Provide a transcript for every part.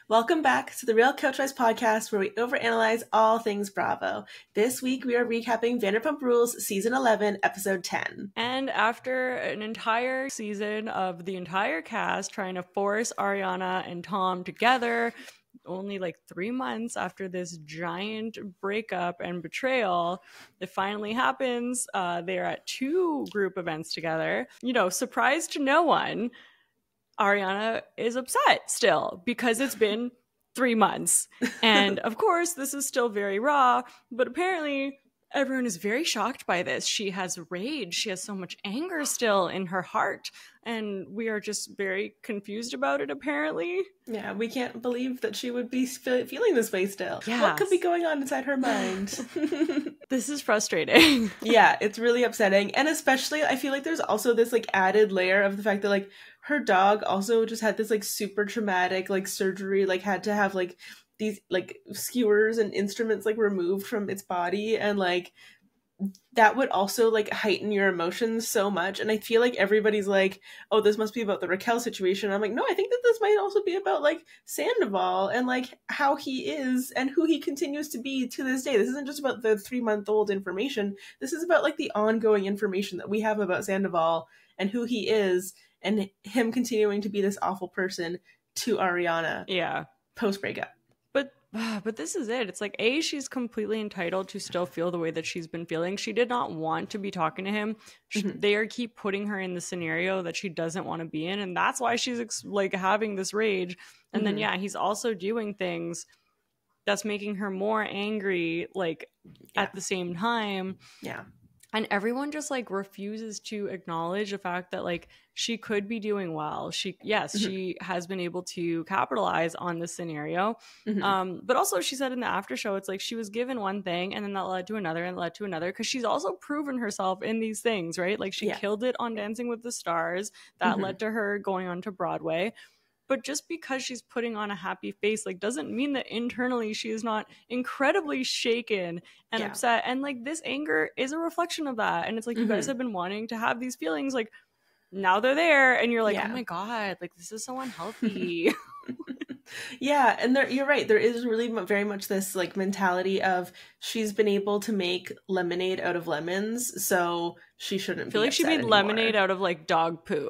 Welcome back to the Real Couchwives podcast, where we overanalyze all things Bravo. This week we are recapping Vanderpump Rules Season 11, Episode 10. And after an entire season of the entire cast trying to force Ariana and Tom together, only like 3 months after this giant breakup and betrayal, it finally happens. They're at 2 group events together. Surprise to no one, Ariana is upset still because it's been 3 months. And of course, this is still very raw, but apparently everyone is very shocked by this. She has rage. She has so much anger still in her heart. And we are just very confused about it, apparently. Yeah, we can't believe that she would be feeling this way still. Yes. What could be going on inside her mind? This is frustrating. Yeah, it's really upsetting. And especially, I feel like there's also this like added layer of the fact that like her dog also just had this like super traumatic like surgery, like had to have like these like skewers and instruments like removed from its body, and like that would also like heighten your emotions so much. And I feel like everybody's like, oh, this must be about the Raquel situation. I'm like, no, I think that this might also be about like Sandoval and like how he is and who he continues to be to this day. This isn't just about the 3-month-old information. This is about like the ongoing information that we have about Sandoval and who he is, and him continuing to be this awful person to Ariana. Yeah. Post breakup. But this is it. It's like, A, she's completely entitled to still feel the way that she's been feeling. She did not want to be talking to him. They keep putting her in the scenario that she doesn't want to be in. And that's why she's like having this rage. And then, yeah, he's also doing things that's making her more angry, like at the same time. Yeah. And everyone just like refuses to acknowledge the fact that like she could be doing well. She has been able to capitalize on this scenario. But also she said in the after show, it's like she was given one thing and then that led to another and led to another, because she's also proven herself in these things, right? Like she killed it on Dancing with the Stars. That led to her going on to Broadway. But just because she's putting on a happy face, like, doesn't mean that internally she is not incredibly shaken and upset. And like this anger is a reflection of that. And it's like you guys have been wanting to have these feelings, like now they're there, and you're like, oh my god, like this is so unhealthy. Yeah, and you're right. There is really very much this like mentality of she's been able to make lemonade out of lemons, so she shouldn't. I feel like she made lemonade out of like dog poo.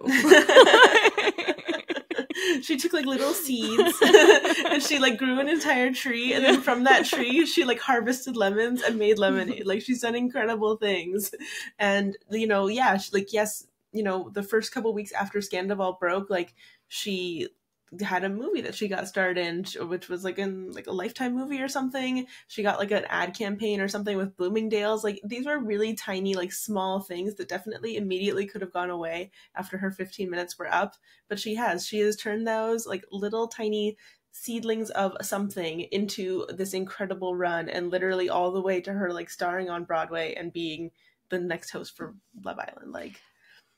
She took like little seeds and she like grew an entire tree, and then from that tree she like harvested lemons and made lemonade. Like she's done incredible things. And the first couple weeks after Sandoval broke, like she had a movie that she got starred in, which was like in like a Lifetime movie or something. She got like an ad campaign or something with Bloomingdale's. Like these were really tiny, like small things that definitely immediately could have gone away after her 15 minutes were up. But she has turned those like little tiny seedlings of something into this incredible run, and literally all the way to her like starring on Broadway and being the next host for Love Island. Like,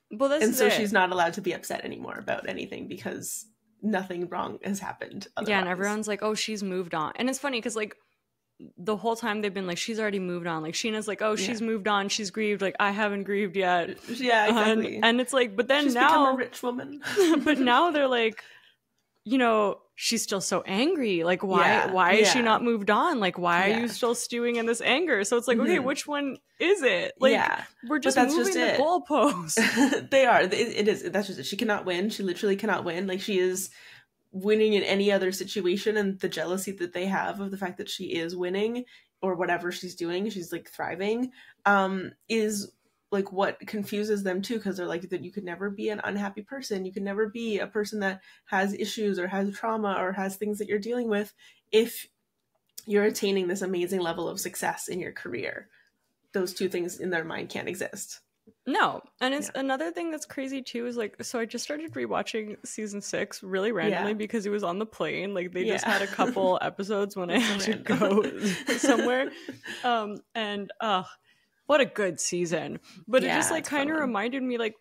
well, and so she's not allowed to be upset anymore about anything because nothing wrong has happened otherwise. Yeah, and everyone's like, oh, she's moved on. And it's funny because like the whole time they've been like, she's already moved on. Like Scheana's like, oh, she's moved on, she's grieved. Like, I haven't grieved yet. Yeah, exactly. And it's like, but then she's now become a rich woman. But now they're like, she's still so angry. Like, why is she not moved on? Like, why are you still stewing in this anger? So it's like, okay, which one is it? Like, we're just moving the goalposts. They are. It is. That's just it. She cannot win. She literally cannot win. Like, she is winning in any other situation, and the jealousy that they have of the fact that she is winning or whatever she's doing, she's like thriving, is like what confuses them too, because they're like, that you could never be an unhappy person, you could never be a person that has issues or has trauma or has things that you're dealing with if you're attaining this amazing level of success in your career. Those two things in their mind can't exist. No. And it's another thing that's crazy too is like, so I just started rewatching season 6 really randomly because it was on the plane. Like they just had a couple episodes when I had to go somewhere. And what a good season. But it just like kind of reminded me like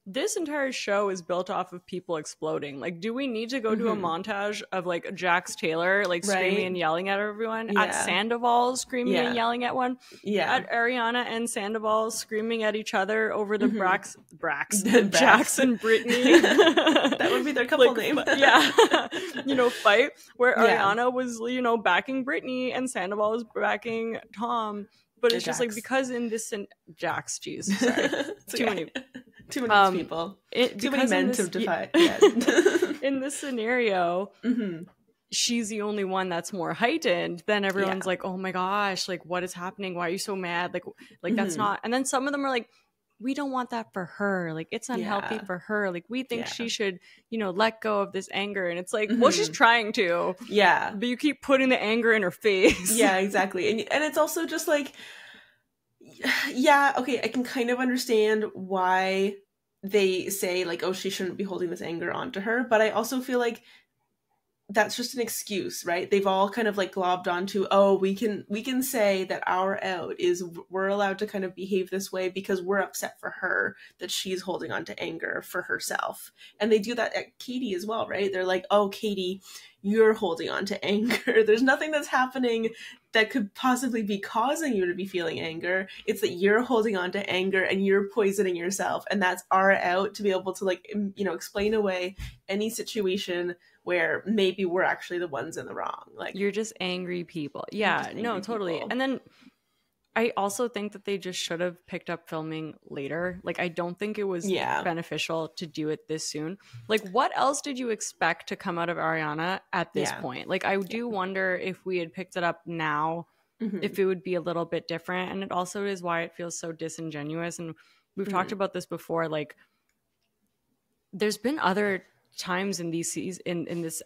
this entire show is built off of people exploding. Like, do we need to go to a montage of like Jax Taylor like screaming and yelling at everyone, at Sandoval screaming and yelling at one, at Ariana and Sandoval screaming at each other over the Jax and Brittany, that would be their couple name, fight where Ariana was backing Brittany and Sandoval was backing Tom. But it's just like, because in this Jax, jeez, sorry, too many people, too many men to defy. In this scenario, she's the only one that's more heightened. Then everyone's like, "Oh my gosh, like what is happening? Why are you so mad? Like that's not." And then some of them are like, "We don't want that for her. Like it's unhealthy for her. Like we think she should, let go of this anger." And it's like, well, she's trying to. Yeah. But you keep putting the anger in her face. Yeah, exactly. And it's also just like, okay, I can kind of understand why they say like, oh, she shouldn't be holding this anger onto her. But I also feel like that's just an excuse, right? They've all kind of like globbed onto, oh, we can say that our out is we're allowed to kind of behave this way because we're upset for her that she's holding on to anger for herself. And they do that at Katie as well, right? They're like, oh, Katie, you're holding on to anger. There's nothing that's happening that could possibly be causing you to be feeling anger. It's that you're holding on to anger and you're poisoning yourself. And that's our out to be able to like, explain away any situation where maybe we're actually the ones in the wrong. Like, you're just angry people. Yeah, no, totally. People. And then I also think that they just should have picked up filming later. Like, I don't think it was beneficial to do it this soon. Like, what else did you expect to come out of Ariana at this point? Like, I do wonder if we had picked it up now, if it would be a little bit different. And it also is why it feels so disingenuous. And we've talked about this before. Like, there's been other times in these in this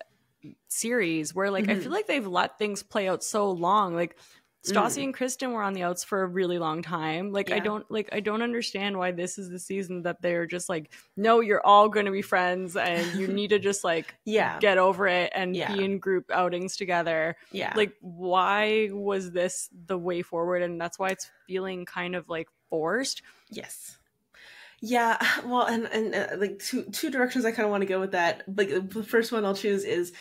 series where like I feel like they've let things play out so long. Like Stassi and Kristen were on the outs for a really long time. Like I don't understand why this is the season that they're just like, no, you're all going to be friends and you need to just like get over it and be in group outings together. Like, why was this the way forward? And that's why it's feeling kind of like forced. Yeah, well, and like two directions I kind of want to go with that. Like the first one I'll choose is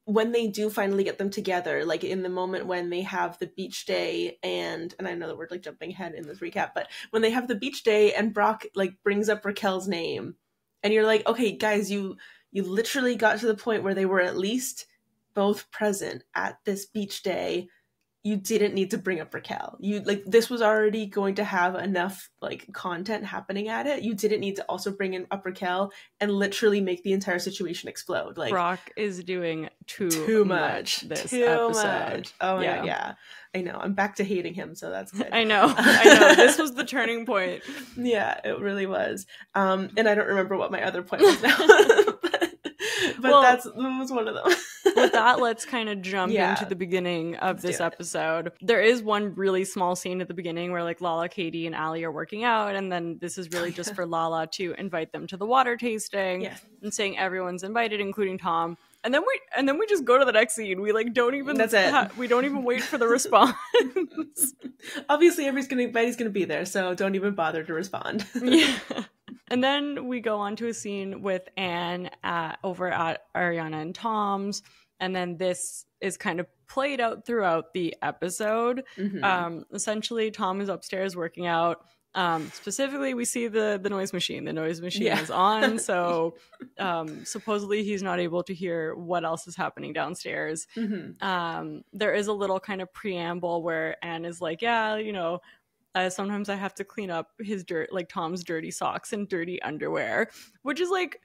when they do finally get them together, like in the moment when they have the beach day, and I know that we're like jumping ahead in this recap, but when they have the beach day and Brock like brings up Raquel's name, and you're like, okay, guys, you literally got to the point where they were at least both present at this beach day. You didn't need to bring up Raquel. This was already going to have enough like content happening at it. You didn't need to also bring up Raquel and literally make the entire situation explode. Like, Brock is doing too much this episode. Oh my God, yeah. I know. I'm back to hating him, so that's good. I know. This was the turning point. Yeah, it really was. And I don't remember what my other point was now. but that was one of them. With that, let's kind of jump into the beginning of this episode. There is one really small scene at the beginning where like Lala, Katie, and Allie are working out, and then this is really just for Lala to invite them to the water tasting and saying everyone's invited, including Tom. And then we just go to the next scene. We like don't even. That's it. We don't even wait for the response. Obviously, everybody's gonna be there, so don't even bother to respond. And then we go on to a scene with Anne over at Ariana and Tom's. And then this is kind of played out throughout the episode. Essentially, Tom is upstairs working out. Specifically, we see the noise machine. The noise machine is on. So supposedly he's not able to hear what else is happening downstairs. There is a little kind of preamble where Anne is like, sometimes I have to clean up his like Tom's dirty socks and dirty underwear, which is like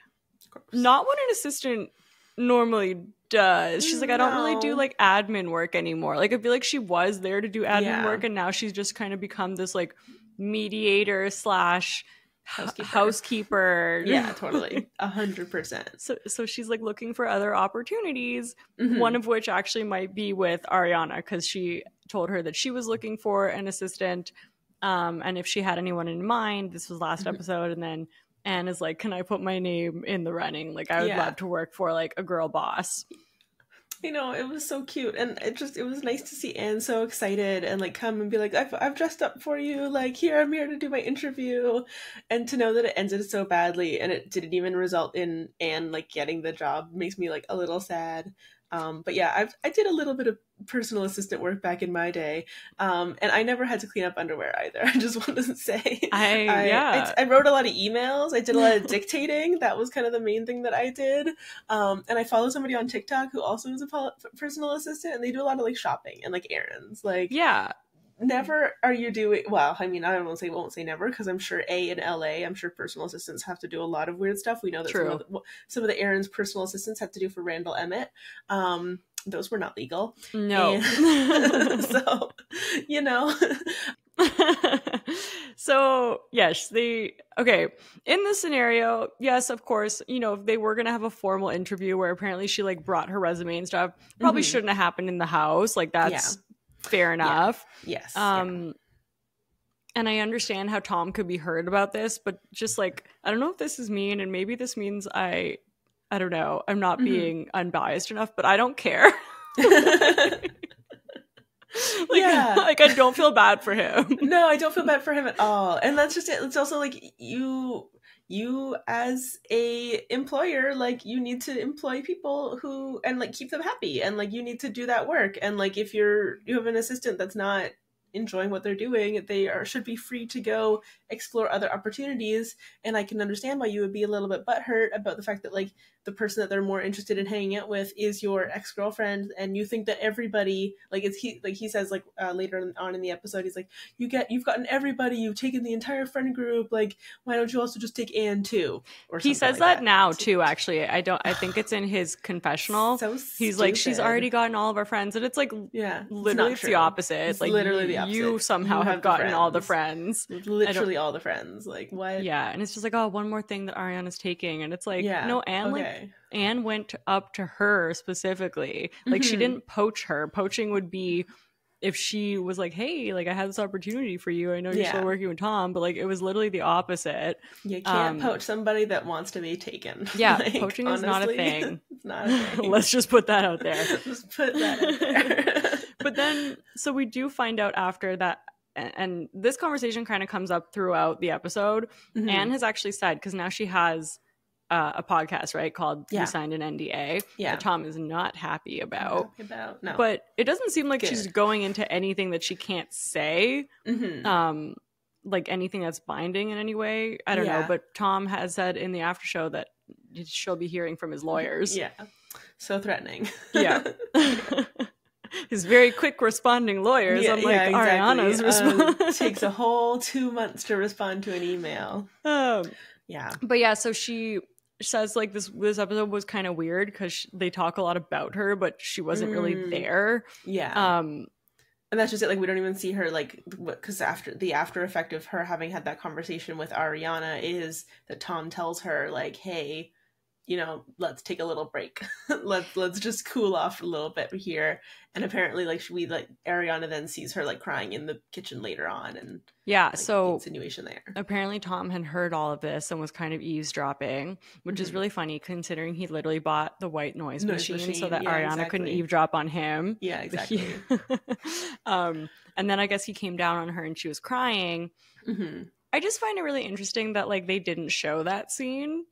not what an assistant normally does. She's like, I don't really do like admin work anymore. Like, I feel like she was there to do admin work, and now she's just kind of become this like mediator / housekeeper. Yeah, totally. 100%. So she's like looking for other opportunities, one of which actually might be with Ariana, because she told her that she was looking for an assistant, and if she had anyone in mind. This was last episode. And then Anne is like, can I put my name in the running? Like, I would love to work for like a girl boss. You know, it was so cute, and it was nice to see Anne so excited and like come and be like, I've dressed up for you, like here I'm here to do my interview, and to know that it ended so badly and it didn't even result in Anne like getting the job makes me like a little sad. But yeah, I did a little bit of personal assistant work back in my day, and I never had to clean up underwear either. I just want to say, I wrote a lot of emails. I did a lot of dictating. That was kind of the main thing that I did. And I follow somebody on TikTok who also is a personal assistant, and they do a lot of like shopping and like errands. Like, yeah. Never are you doing well. I mean, I won't say never, because I'm sure in LA, I'm sure personal assistants have to do a lot of weird stuff. We know that some of the errands personal assistants have to do for Randall Emmett. Those were not legal. No. And so, you know. So yes, in this scenario, yes, of course, you know, if they were gonna have a formal interview where apparently she like brought her resume and stuff, probably shouldn't have happened in the house. Like, that's fair enough. Yeah. Yes. And I understand how Tom could be hurt about this, but just like, I don't know if this is mean, and maybe this means I don't know, I'm not being unbiased enough, but I don't care. Like, I don't feel bad for him. No, I don't feel bad for him at all. And that's just it. It's also like you as a employer, like, you need to employ people who, and like keep them happy, and like you need to do that work. And like if you have an assistant that's not enjoying what they're doing, they should be free to go explore other opportunities. And I can understand why you would be a little bit butthurt about the fact that like the person that they're more interested in hanging out with is your ex-girlfriend, and you think that everybody, like, he says like later on in the episode, he's like, you've gotten everybody, you've taken the entire friend group, like why don't you also just take Anne too? Or he says like that now too, actually. I think it's in his confessional. So he's like, she's already gotten all of our friends, and it's like, literally it's the opposite. It's like literally the opposite. You somehow have gotten all the friends, literally all the friends. Like, what? Yeah. And it's just like, oh, one more thing that Ariana's taking, and it's like, no, Anne, like, Anne went up to her specifically. Like, she didn't poach her. Poaching would be if she was like, hey, like, I had this opportunity for you, I know you're still working with Tom, but like, it was literally the opposite. You can't poach somebody that wants to be taken. Yeah. Like, poaching is not a thing. It's not a thing. Let's just put that out there. Just put that out there. But then, so we do find out after that, and this conversation kind of comes up throughout the episode. Anne has actually said, because now she has a podcast, right, called You Signed an NDA, that Tom is not happy about. No. But it doesn't seem like she's going into anything that she can't say, like anything that's binding in any way. I don't know, but Tom has said in the after show that she'll be hearing from his lawyers. Yeah. So threatening. Yeah. His very quick responding lawyers. I'm like, exactly. Ariana's response takes a whole 2 months to respond to an email. Yeah. But yeah, so she says like this episode was kind of weird because they talk a lot about her, but she wasn't really there. Yeah. And that's just it. Like, we don't even see her, like, because after the after effect of her having had that conversation with Ariana is that Tom tells her, like, hey, you know, let's take a little break. let's just cool off a little bit here. And apparently, like, Ariana then sees her like crying in the kitchen later on, and like, so insinuation there. Apparently, Tom had heard all of this and was kind of eavesdropping, which is really funny considering he literally bought the white noise machine so that Ariana couldn't eavesdrop on him. Yeah, exactly. And then I guess he came down on her and she was crying. I just find it really interesting that like they didn't show that scene.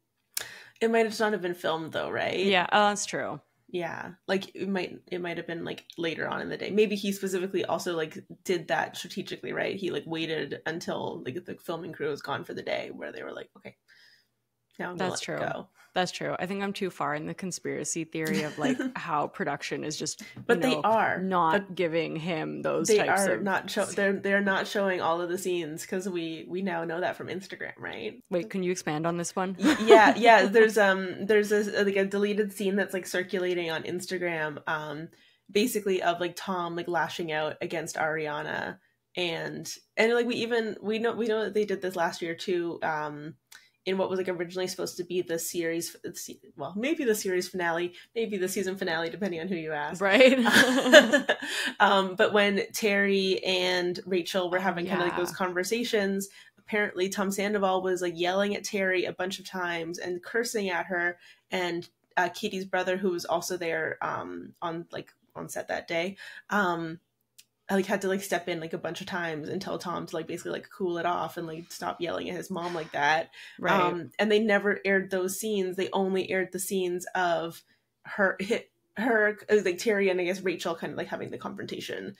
It might just not have been filmed though, right? Yeah, that's true. Yeah, like it might have been like later on in the day. Maybe he specifically also like did that strategically, right? He like waited until like the filming crew was gone for the day, where they were like, okay, now I'm gonna let it go. That's true. I think I'm too far in the conspiracy theory of like how production is just, but they are not giving him those. They types are of... not. They're not showing all of the scenes because we now know that from Instagram, right? Wait, can you expand on this one? Yeah. There's like a deleted scene that's like circulating on Instagram, basically of like Tom like lashing out against Ariana, and like we know that they did this last year too. In what was like originally supposed to be the series, well, maybe the series finale, maybe the season finale, depending on who you ask. Right. But when Terry and Rachel were having kind of like those conversations, apparently Tom Sandoval was like yelling at Terry a bunch of times and cursing at her, and Katie's brother, who was also there on set that day, like had to like step in like a bunch of times and tell Tom to like basically like cool it off and like stop yelling at his mom like that. Right. And they never aired those scenes. They only aired the scenes of her like Terry and I guess Rachel kind of like having the confrontation.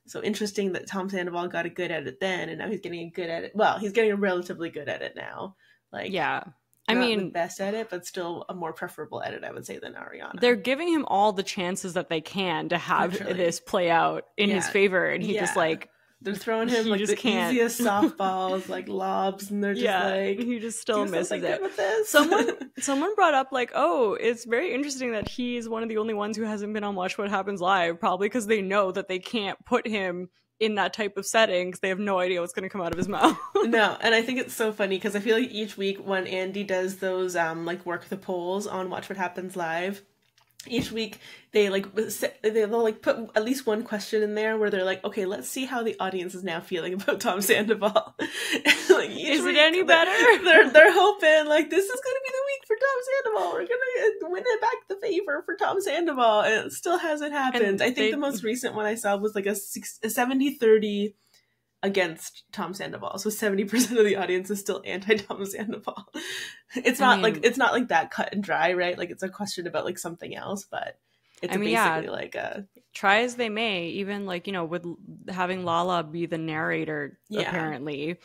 So interesting that Tom Sandoval got a good at it then, and now he's getting a good at it. Well, he's getting a relatively good at it now. Like, yeah. I not mean, the best at it, but still a more preferable edit, I would say, than Ariana. They're giving him all the chances that they can to have this play out in his favor, and he just like they're throwing him like the easiest softballs, like lobs, and they're just like he just still misses it. With this. Someone brought up like, oh, it's very interesting that he's one of the only ones who hasn't been on Watch What Happens Live, probably because they know that they can't put him in that type of setting because they have no idea what's going to come out of his mouth. No, and I think it's so funny because I feel like each week when Andy does those like work the polls on Watch What Happens Live, each week they'll like put at least one question in there where they're like, okay, let's see how the audience is now feeling about Tom Sandoval. Like, is it any better? They're hoping like this is going to be the week for Tom Sandoval. We're going to win it back the favor for Tom Sandoval, and it still hasn't happened. And I think the most recent one I saw was like a 70-30 against Tom Sandoval, so 70% of the audience is still anti-Tom Sandoval. It's not like that cut and dry, right? Like it's a question about like something else, but it's basically like a try as they may, even like, you know, with having Lala be the narrator apparently,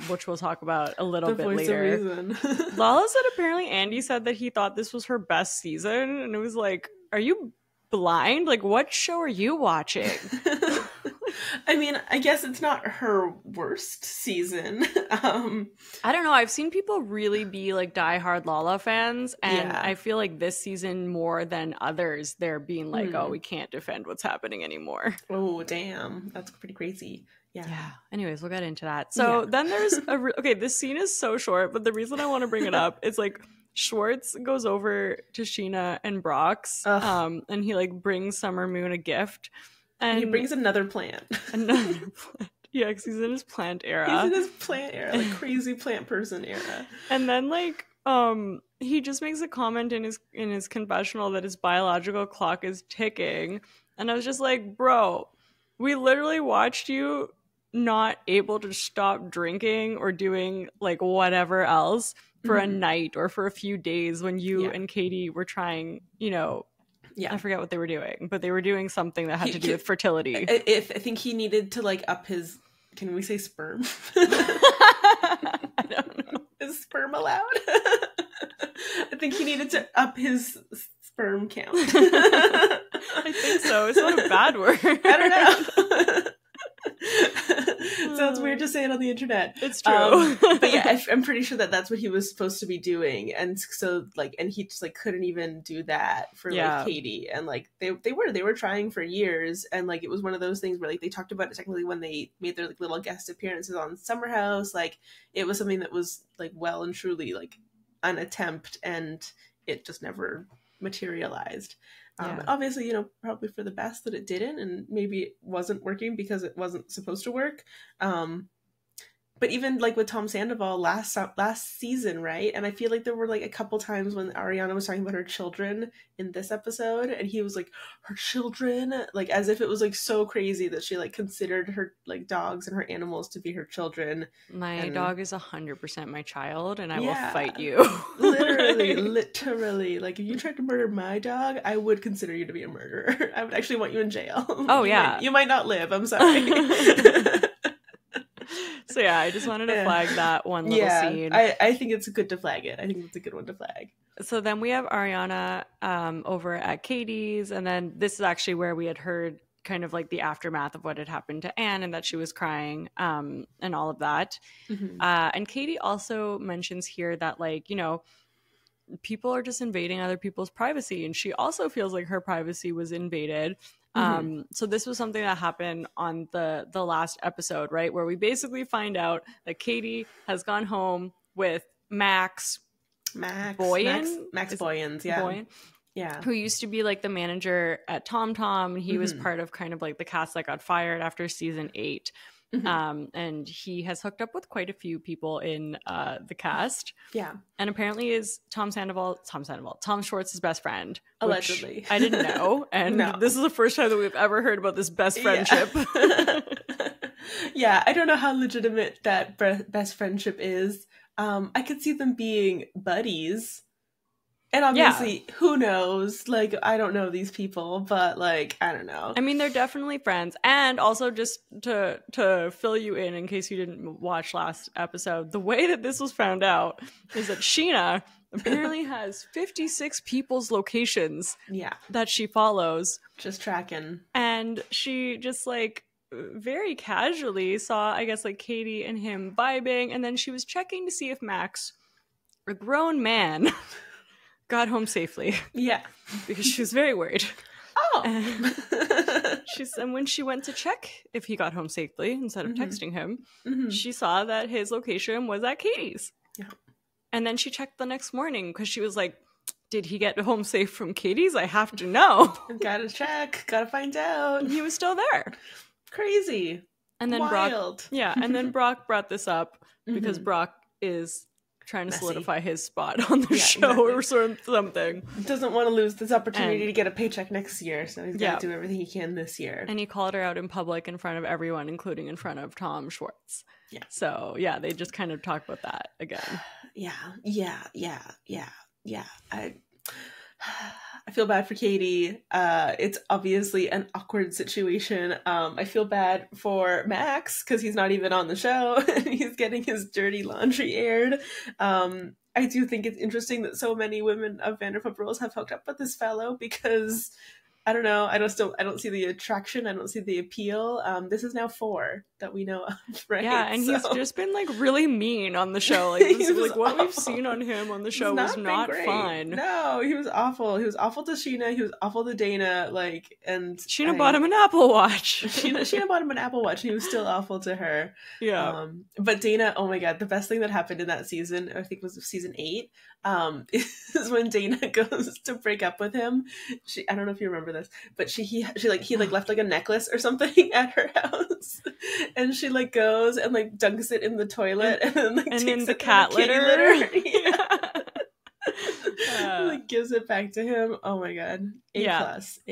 which we'll talk about a little bit later. Lala said apparently Andy said that he thought this was her best season, and it was like, are you blind? Like, what show are you watching? I mean, I guess it's not her worst season. I don't know. I've seen people really be like diehard Lala fans, and I feel like this season more than others, they're being like, oh, we can't defend what's happening anymore. Oh, damn. That's pretty crazy. Yeah. Anyways, we'll get into that. So then there's okay, this scene is so short, but the reason I want to bring it up is like Schwartz goes over to Scheana and Brock's, and he like brings Summer Moon a gift. And he brings another plant. Yeah, because he's in his plant era. He's in his plant era, like crazy plant person era. And then like he just makes a comment in his confessional that his biological clock is ticking. And I was just like, bro, we literally watched you not able to stop drinking or doing like whatever else for a night or for a few days when you and Katie were trying, you know, I forget what they were doing, but they were doing something that had to do with fertility. I think he needed to like up his, can we say sperm? I don't know. Is sperm allowed? I think he needed to up his sperm count. I think so. It's not a bad word. I don't know. Sounds weird to say it on the internet. It's true. But yeah, I'm pretty sure that that's what he was supposed to be doing, and so like, and he just like couldn't even do that for like Katie, and like they were trying for years, and like it was one of those things where like they talked about it technically when they made their like little guest appearances on Summer House, like it was something that was like well and truly like an attempt, and it just never materialized. Obviously, you know, probably for the best that it didn't, and maybe it wasn't working because it wasn't supposed to work. But even like with Tom Sandoval last season, right? And I feel like there were like a couple times when Ariana was talking about her children in this episode, and he was like, her children, like as if it was like so crazy that she like considered her like dogs and her animals to be her children. My dog is 100% my child, and I will fight you. literally. Like if you tried to murder my dog, I would consider you to be a murderer. I would actually want you in jail. Oh yeah. You might not live. I'm sorry. So yeah, I just wanted to flag that one little scene. I think it's good to flag it. I think it's a good one to flag. So then we have Ariana over at Katie's, and then this is actually where we had heard kind of like the aftermath of what had happened to Anne and that she was crying and all of that. And Katie also mentions here that like, you know, people are just invading other people's privacy, and she also feels like her privacy was invaded. So this was something that happened on the last episode, right? Where we basically find out that Katie has gone home with Max Boyens, who used to be like the manager at Tom Tom, and he was part of kind of like the cast that got fired after season 8. And he has hooked up with quite a few people in the cast. Yeah. And apparently is Tom Schwartz's best friend. Allegedly. I didn't know. And this is the first time that we've ever heard about this best friendship. Yeah, I don't know how legitimate that best friendship is. I could see them being buddies. And obviously, who knows? Like, I don't know these people, but like, I don't know. I mean, they're definitely friends. And also, just to fill you in case you didn't watch last episode, the way that this was found out is that Scheana apparently has 56 people's locations that she follows. Just tracking. And she just like very casually saw, I guess, like Katie and him vibing. And then she was checking to see if Max, a grown man, got home safely. Yeah. Because she was very worried. Oh. And when she went to check if he got home safely, instead of texting him, she saw that his location was at Katie's. Yeah. And then she checked the next morning because she was like, did he get home safe from Katie's? I have to know. Gotta check. Gotta find out. And he was still there. Crazy. And then Wild. And then Brock brought this up because Brock is trying to solidify his spot on the show or something. Doesn't want to lose this opportunity to get a paycheck next year, so he's got to do everything he can this year. And he called her out in public in front of everyone, including in front of Tom Schwartz. Yeah. So, they just kind of talk about that again. I feel bad for Katie. It's obviously an awkward situation. I feel bad for Max because he's not even on the show and he's getting his dirty laundry aired. I do think it's interesting that so many women of Vanderpump Rules have hooked up with this fellow because I don't know. I don't see the attraction. I don't see the appeal. This is now 4 that we know of, right? Yeah, and he's just been like really mean on the show. Like, what we've seen on him on the show was not fun. No, he was awful. He was awful to Scheana. He was awful to Dana. And Scheana bought him an Apple Watch. Scheana bought him an Apple Watch. And he was still awful to her. Yeah. But Dana, oh my god, the best thing that happened in that season, I think was season 8, is when Dana goes to break up with him. I don't know if you remember this, but he left like a necklace or something at her house, and she like goes and like dunks it in the toilet, and then like takes the cat litter. Like gives it back to him. Oh my god, A+,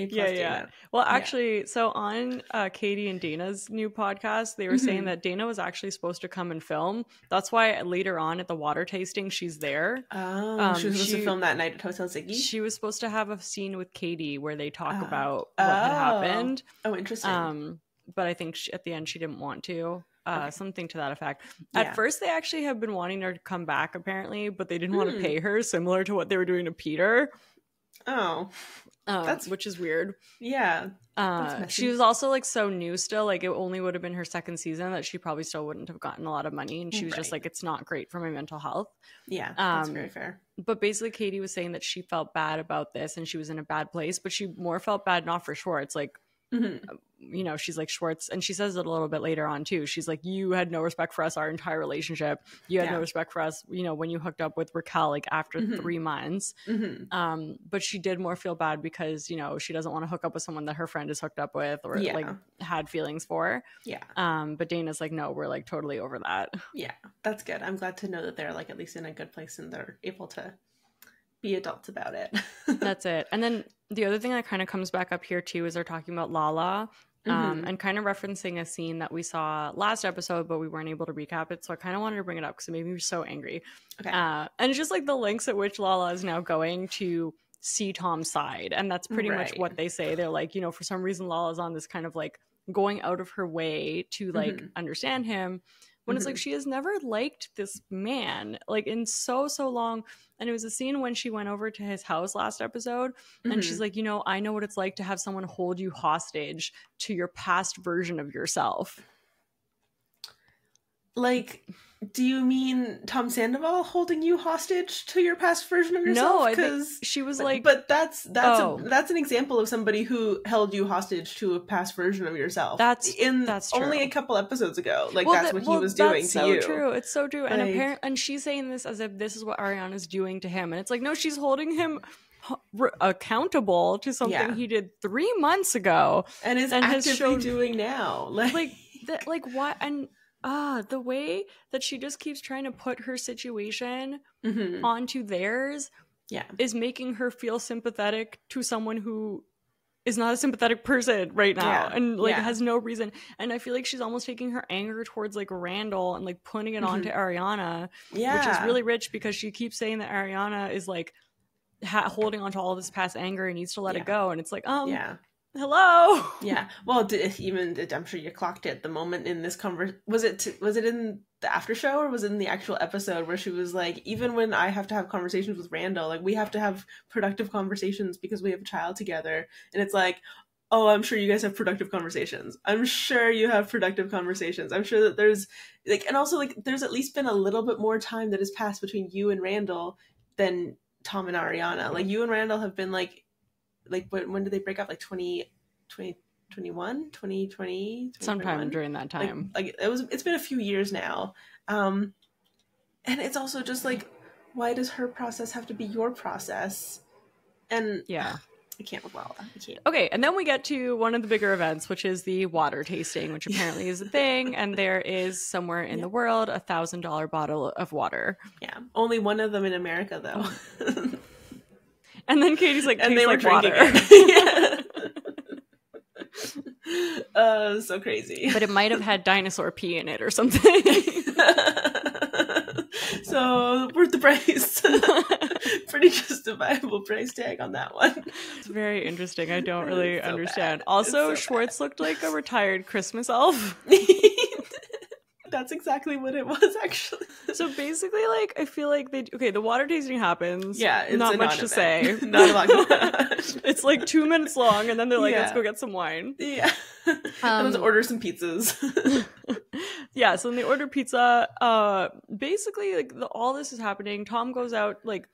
Dana. Well, actually, so on Katie and Dana's new podcast, they were saying that Dana was actually supposed to come and film. That's why later on at the water tasting, she's there. Oh, she was supposed to film that night at Hotel Ziggy. She was supposed to have a scene with Katie where they talk about what had happened. Oh, interesting. But I think at the end she didn't want to. Something to that effect. At first, they actually have been wanting her to come back, apparently, but they didn't want to pay her, similar to what they were doing to Peter. Oh. Which is weird. Yeah. She was also like so new still, like it only would have been her second season that she probably still wouldn't have gotten a lot of money, and she was just like, it's not great for my mental health. Yeah, that's very fair. But basically Katie was saying that she felt bad about this and she was in a bad place, but she more felt bad not for Schwartz, like she's like, Schwartz, and she says it a little bit later on too, she's like, you had no respect for us our entire relationship, you had no respect for us when you hooked up with Raquel like after 3 months. But she did more feel bad because she doesn't want to hook up with someone that her friend is hooked up with or like had feelings for. But Dana's like, no, we're like totally over that. That's good. I'm glad to know that they're like at least in a good place and they're able to be adults about it. That's it. And then the other thing that kind of comes back up here too is they're talking about Lala and kind of referencing a scene that we saw last episode, but we weren't able to recap it. So I kind of wanted to bring it up because it made me so angry. Okay. And it's just like the lengths at which Lala is now going to see Tom's side. And that's pretty much what they say. They're like, for some reason Lala's on this kind of like going out of her way to like understand him. When it's like she has never liked this man like in so long. And it was a scene when she went over to his house last episode and she's like, I know what it's like to have someone hold you hostage to your past version of yourself. Like, do you mean Tom Sandoval holding you hostage to your past version of yourself? No, I think she was like... But that's an example of somebody who held you hostage to a past version of yourself. That's true. Only a couple episodes ago. Like, that's what he was doing to you. That's so true. It's so true. Like, and she's saying this as if this is what Ariana's doing to him. And it's like, no, she's holding him accountable to something he did 3 months ago. And is actively doing now. Like That, like, what? And the way that she just keeps trying to put her situation onto theirs is making her feel sympathetic to someone who is not a sympathetic person right now and like has no reason. And I feel like she's almost taking her anger towards like Randall and like putting it onto Ariana, which is really rich because she keeps saying that Ariana is like holding on to all this past anger and needs to let it go. And it's like, hello. Yeah. Well, I'm sure you clocked it the moment in this was it in the after show or was it in the actual episode where she was like, even when I have to have conversations with Randall, like we have to have productive conversations because we have a child together. And it's like, oh, I'm sure you guys have productive conversations. I'm sure you have productive conversations. I'm sure that there's like, and also like there's at least been a little bit more time that has passed between you and Randall than Tom and Ariana. Like you and Randall have been like when did they break up? Like 2021, 2020, sometime during that time. Like it's been a few years now. And it's also just like, why does her process have to be your process? And I can't with Lala. I can't. Okay, and then we get to one of the bigger events, which is the water tasting, which apparently is a thing, and there is somewhere in the world $1,000 bottle of water. Yeah, only one of them in America, though. And then Katie's like, and they were like drinking water. It. So crazy. But it might have had dinosaur pee in it or something. So worth the price. Pretty justifiable price tag on that one. It's very interesting. I don't really understand. Bad. Also, Schwartz looked like a retired Christmas elf. That's exactly what it was, actually. So basically, like, I feel like the water tasting happens. Yeah, it's not much to say. Not a lot going on. It's like 2 minutes long, and then they're like, let's go get some wine. Yeah. Let's order some pizzas. Yeah, so when they order pizza, basically, like, all this is happening. Tom goes out, like,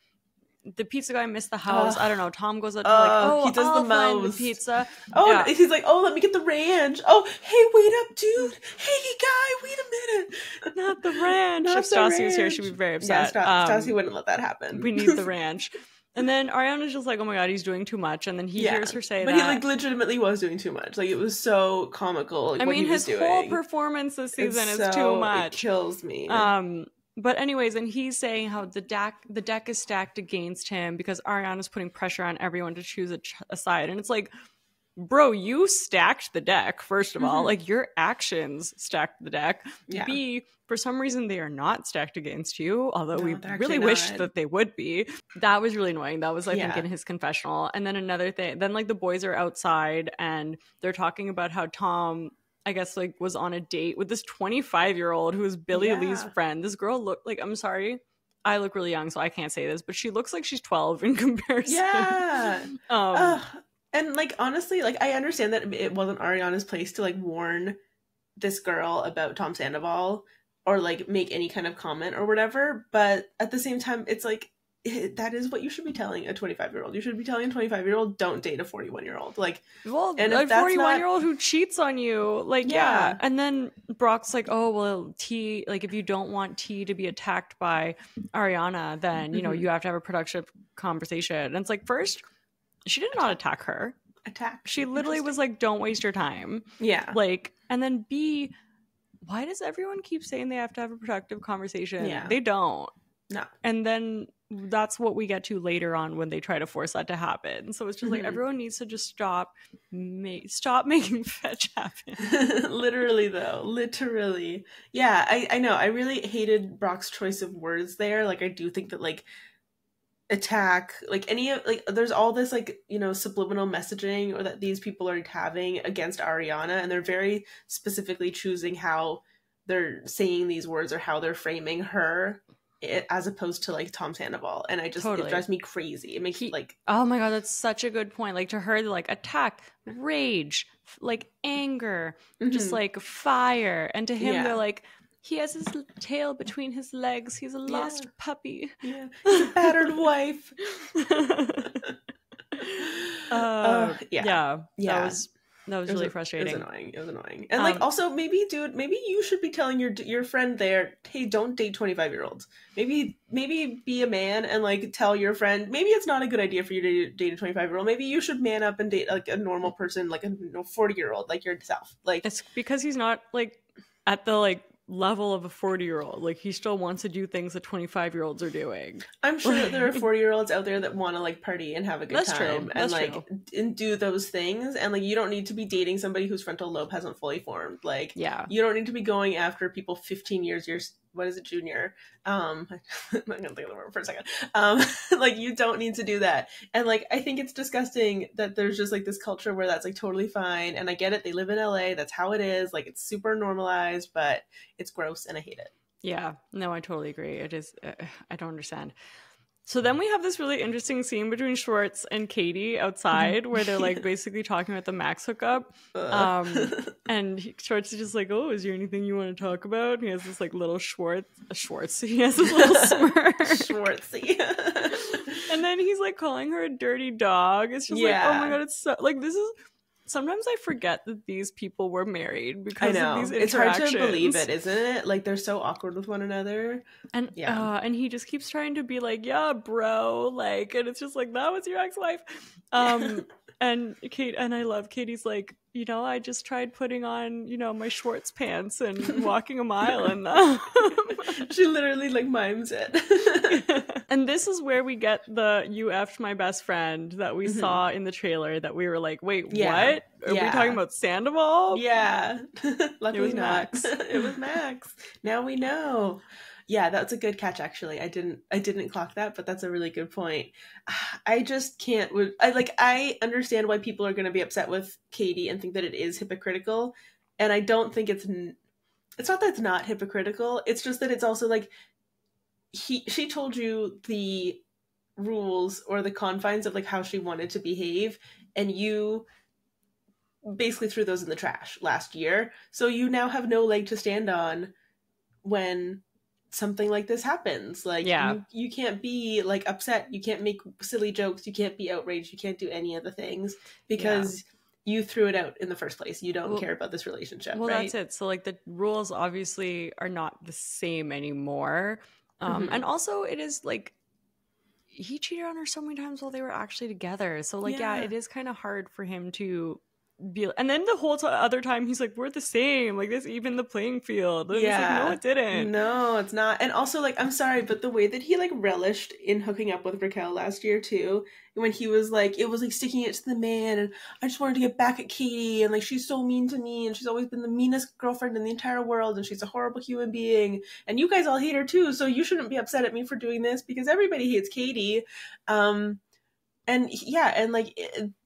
the pizza guy missed the house. I don't know. Tom goes out to he does I'll the find most. the pizza. He's like, let me get the ranch. Oh, hey, wait up, dude. Hey, guy, wait a minute. Not the ranch. If Stassi was here, she'd be very upset. Yeah, Stassi wouldn't let that happen. We need the ranch. And then Ariana's just like, oh my god, he's doing too much. And then he hears her say but he like legitimately was doing too much. Like it was so comical. Like, his whole performance this season is too much. It kills me. But anyways, and he's saying how the deck is stacked against him because Ariana's putting pressure on everyone to choose a side. And it's like, bro, you stacked the deck, first of all. Like, your actions stacked the deck. Yeah. B, for some reason, they are not stacked against you, although we really wished that they would be. That was really annoying. That was, I think, in his confessional. And then another thing, then, like, the boys are outside, and they're talking about how Tom, I guess, like, was on a date with this 25-year-old who is Billy Lee's friend. This girl looked like, I'm sorry, I look really young, so I can't say this, but she looks like she's 12 in comparison. Yeah. And, like, honestly, like, I understand that it wasn't Ariana's place to, like, warn this girl about Tom Sandoval or, like, make any kind of comment or whatever. But at the same time, it's, like, that is what you should be telling a 25-year-old. You should be telling a 25-year-old, don't date a 41-year-old. Like, well, and a 41-year-old who cheats on you. Like, yeah. And then Brock's like, oh, well, T, like, if you don't want T to be attacked by Ariana, then, you know, you have to have a productive conversation. And it's like, first, she did not attack her. She literally was like, don't waste your time. Yeah. Like, and then B, why does everyone keep saying they have to have a productive conversation? Yeah. They don't. No. And then that's what we get to later on when they try to force that to happen. So it's just like, everyone needs to just stop making fetch happen. Literally, though. Literally. Yeah, I know. I really hated Brock's choice of words there. Like, I do think that, like, attack, like, any of, like, there's all this, like, you know, subliminal messaging or that these people are having against Ariana, and they're very specifically choosing how they're saying these words or how they're framing her, as opposed to, like, Tom Sandoval. And I just, it drives me crazy. It makes me, like, oh my god, that's such a good point. Like, to her, they're like, attack, rage, like, anger, just, like, fire. And to him, they're like, he has his tail between his legs. He's a lost puppy. Yeah. He's a battered wife. That was really frustrating. It was annoying. And, like, also, maybe you should be telling your friend there, hey, don't date 25-year-olds. Maybe be a man and, like, tell your friend, maybe it's not a good idea for you to date a 25-year-old. Maybe you should man up and date, like, a normal person, like a 40-year-old, like yourself. Like, it's because he's not, like, at the like level of a 40-year-old. Like he still wants to do things that 25-year-olds are doing. I'm sure that there are 40-year-olds out there that want to like party and have a good time and like and do those things, and like you don't need to be dating somebody whose frontal lobe hasn't fully formed. Like you don't need to be going after people 15 years what is it, junior? I'm gonna think of the word for a second. Like you don't need to do that. And like I think it's disgusting that there's just like this culture where that's like totally fine. And I get it, they live in LA, that's how it is. Like it's super normalized, but it's gross and I hate it. Yeah, no, I totally agree. It is. I don't understand. So then we have this really interesting scene between Schwartz and Katie outside where they're like basically talking about the Max hookup. And Schwartz is just like, oh, is there anything you want to talk about? And he has this like little Schwartz. He has this little smirk. Schwartzy. And then he's like calling her a dirty dog. It's just like, oh my God, it's so like this is. Sometimes I forget that these people were married because of these interactions. It's hard to believe it, isn't it? Like they're so awkward with one another. And and he just keeps trying to be like, yeah, bro, like, and it's just like, that was your ex-wife. And Kate, and I love Katie's like, you know, I just tried putting on, you know, my Schwartz pants and walking a mile in them. She literally like mimes it. And this is where we get the "you effed my best friend" that we saw in the trailer that we were like, wait, what? Are we talking about Sandoval? Yeah. Luckily it was Max. It was Max. Now we know. Yeah, that's a good catch, actually. I didn't clock that, but that's a really good point. I just can't. I understand why people are going to be upset with Katie and think that it is hypocritical, and I don't think it's not that it's not hypocritical. It's just that it's also like she told you the rules or the confines of like how she wanted to behave, and you basically threw those in the trash last year. So you now have no leg to stand on when something like this happens. Like you can't be like upset, you can't make silly jokes, you can't be outraged, you can't do any of the things because you threw it out in the first place. You don't care about this relationship. Well, right? That's it. So like the rules obviously are not the same anymore. And also it is like he cheated on her so many times while they were actually together. So like it is kind of hard for him to be, and then the whole other time he's like, we're the same, like this even the playing field. And it's like, no, it didn't. No, it's not. And also like, I'm sorry, but the way that he like relished in hooking up with Raquel last year too, when he was like, it was like sticking it to the man, and I just wanted to get back at Katie, and like she's so mean to me, and she's always been the meanest girlfriend in the entire world, and she's a horrible human being, and you guys all hate her too, so you shouldn't be upset at me for doing this because everybody hates Katie. And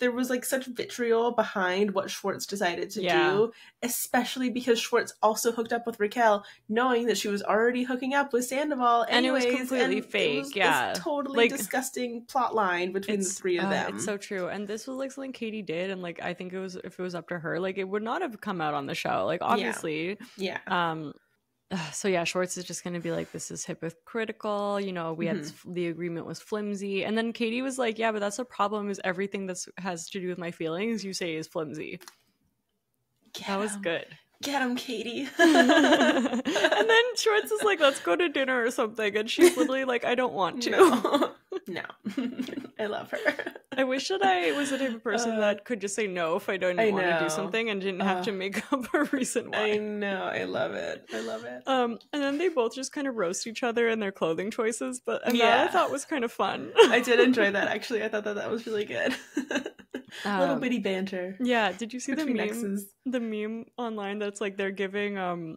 there was like such vitriol behind what Schwartz decided to do, especially because Schwartz also hooked up with Raquel, knowing that she was already hooking up with Sandoval anyways. And it was completely fake. It was this totally disgusting plot line between the three of them. It's so true. And this was like something Katie did, and like I think it was, if it was up to her, like it would not have come out on the show. Like obviously. So yeah, Schwartz is just going to be like, this is hypocritical. You know, we had the agreement was flimsy. And then Katie was like, yeah, but that's the problem, is everything that has to do with my feelings you say is flimsy. That was good. Get him, Katie. And then Schwartz is like, let's go to dinner or something. And she's literally like, I don't want to. No. I love her. I wish that I was the type of person that could just say no if I don't want to do something and didn't have to make up a reason why. I know. I love it. And then they both just kind of roast each other and their clothing choices. That I thought was kind of fun. I did enjoy that, actually. I thought that was really good. Little bitty banter. Yeah. Did you see the meme online that's like they're giving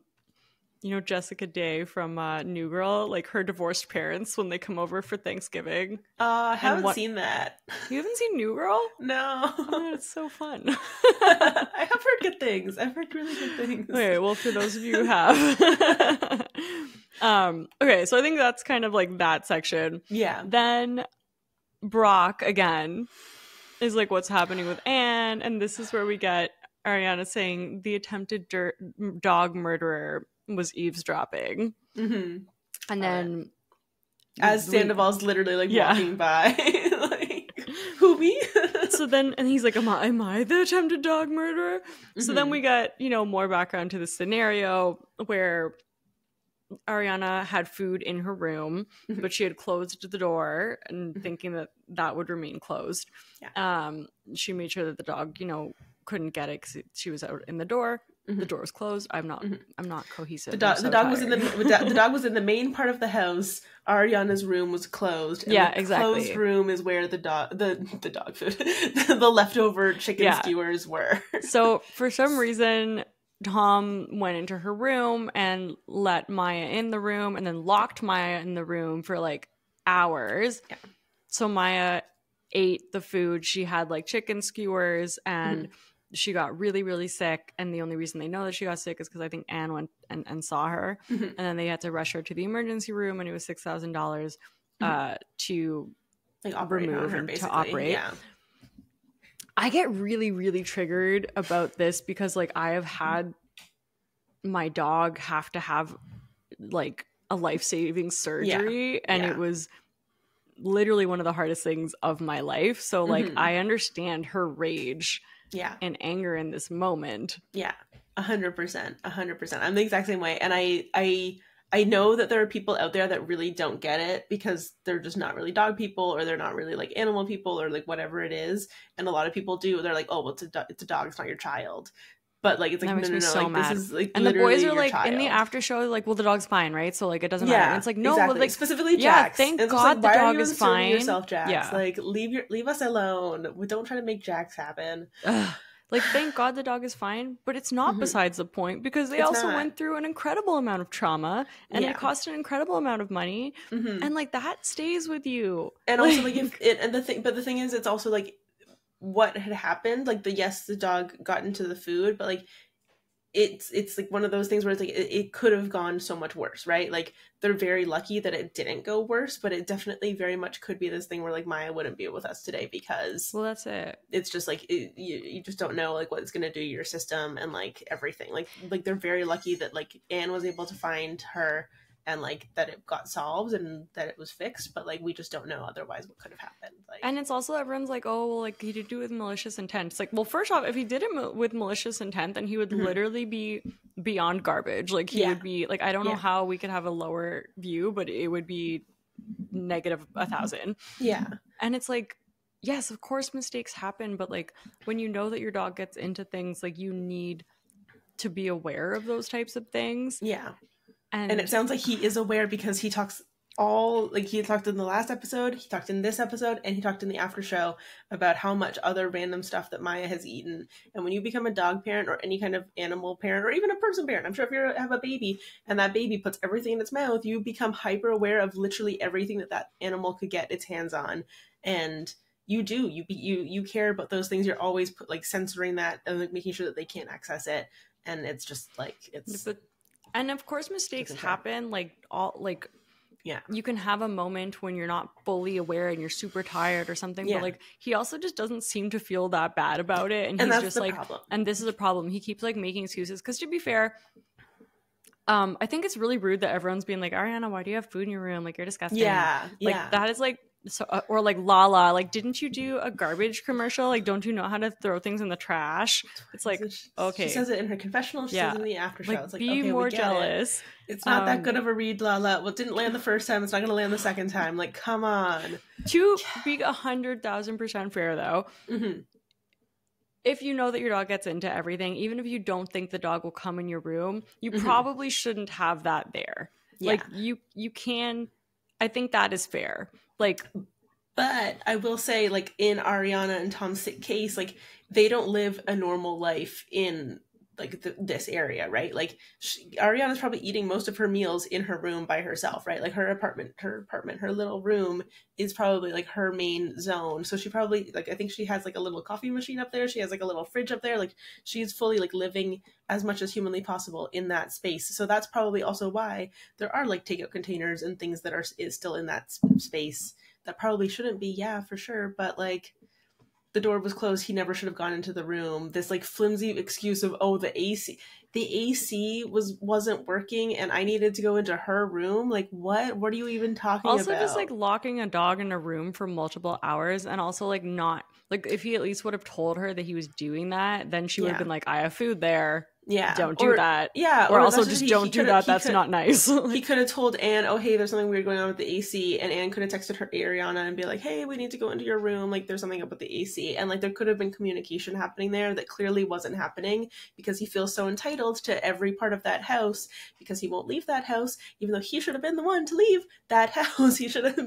Jessica Day from New Girl, like her divorced parents when they come over for Thanksgiving? I haven't seen that. You haven't seen New Girl? No. Oh, it's so fun. I have heard good things. I've heard really good things. Okay, well, for those of you who have. Okay, so I think that's kind of like that section. Yeah. Then Brock, again, is like, what's happening with Anne? And this is where we get Ariana saying the attempted dog murderer was eavesdropping. And then as Sandoval's literally like walking by like, who, me? So then, and he's like, am I the attempted dog murderer? So then we get more background to the scenario where Ariana had food in her room, but she had closed the door and thinking that would remain closed. She made sure that the dog couldn't get it because she was out in the door. The door was closed. I'm not cohesive. The dog was in the dog was in the main part of the house. Ariana's room was closed. And yeah, the exactly. Closed room is where the dog food, the leftover chicken skewers were. So for some reason, Tom went into her room and let Maya in the room, and then locked Maya in the room for like hours. Yeah. So Maya ate the food. She had like chicken skewers, and she got really, really sick. And the only reason they know that she got sick is because I think Anne went and saw her. And then they had to rush her to the emergency room, and it was $6,000 to like remove and to operate. Yeah. I get really, really triggered about this because like I have had my dog have to have like a life-saving surgery, and it was literally one of the hardest things of my life. So like I understand her rage and anger in this moment. 100%. I'm the exact same way. And I know that there are people out there that really don't get it because they're just not really dog people, or they're not really like animal people, or like whatever it is. And a lot of people do. They're like, oh, well, it's a dog. It's not your child. But like, it's like, no, so like, mad. This is like, and the boys are like child. In the after show, like, well, the dog's fine, right? So like, it doesn't matter. And it's like, no, exactly. like specifically Jax. Thank God the dog is fine. Yourself, Jax. Like, leave us alone. We don't try to make Jax happen. Like, thank God the dog is fine, but it's not besides the point, because they also went through an incredible amount of trauma, and it cost an incredible amount of money, and like that stays with you. And also like the thing is, it's also like what had happened. Like the dog got into the food, but like it's like one of those things where it's like it could have gone so much worse, right? Like they're very lucky that it didn't go worse, but it definitely very much could be this thing where like Maya wouldn't be with us today because that's it. It's just like you just don't know like what it's gonna do to your system and like everything. Like they're very lucky that like Anne was able to find her and like that it got solved and that it was fixed, but like we just don't know otherwise what could have happened. Like, and it's also everyone's like, oh, well, like he did do it with malicious intent. It's like, well, first off, if he did it with malicious intent, then he would literally be beyond garbage. Like he would be like, I don't know how we could have a lower view, but it would be negative 1,000. And it's like, yes, of course mistakes happen, but like when you know that your dog gets into things, like you need to be aware of those types of things. And it sounds like he is aware because he talks he talked in the last episode, he talked in this episode, and he talked in the after show about how much other random stuff that Maya has eaten. And when you become a dog parent or any kind of animal parent or even a person parent, I'm sure if you have a baby and that baby puts everything in its mouth, you become hyper aware of literally everything that animal could get its hands on. And you care about those things. You're always censoring that and like making sure that they can't access it. And it's just like and of course mistakes happen, you can have a moment when you're not fully aware and you're super tired or something, but like he also just doesn't seem to feel that bad about it, and he's just like problem. And this is a problem. He keeps like making excuses because, to be fair, I think it's really rude that everyone's being like, Ariana, why do you have food in your room? Like, you're disgusting. That is like so, or like Lala, like, didn't you do a garbage commercial? Like, don't you know how to throw things in the trash? It's like, okay, she says it in her confessional. She says it in the after show. It's like, be okay, more jealous. It's not that good of a read, Lala. Well, it didn't land the first time. It's not going to land the second time. Like, come on. To be 100,000% fair, though. If you know that your dog gets into everything, even if you don't think the dog will come in your room, you probably shouldn't have that there. Like, you can, I think that is fair. Like, but I will say, like, in Ariana and Tom's case, like, they don't live a normal life in like this area, right? Like Ariana's probably eating most of her meals in her room by herself, right? Like her little room is probably like her main zone. So she probably like, I think she has like a little coffee machine up there. She has like a little fridge up there. Like she's fully like living as much as humanly possible in that space. So that's probably also why there are like takeout containers and things that is still in that space that probably shouldn't be. Yeah, for sure. But like, the door was closed. He never should have gone into the room. This like flimsy excuse of, oh, the AC wasn't working and I needed to go into her room. Like what are you even talking about? Also just like locking a dog in a room for multiple hours, and also like not like, if he at least would have told her that he was doing that, then she would have been like, I have food there. don't do that. Yeah. Or also just don't do that. That's not nice. He could have told Anne, oh, hey, there's something weird going on with the AC. And Anne could have texted her Ariana and be like, hey, we need to go into your room. Like, there's something up with the AC. And like, there could have been communication happening there that clearly wasn't happening because he feels so entitled to every part of that house because he won't leave that house, even though he should have been the one to leave that house. He should have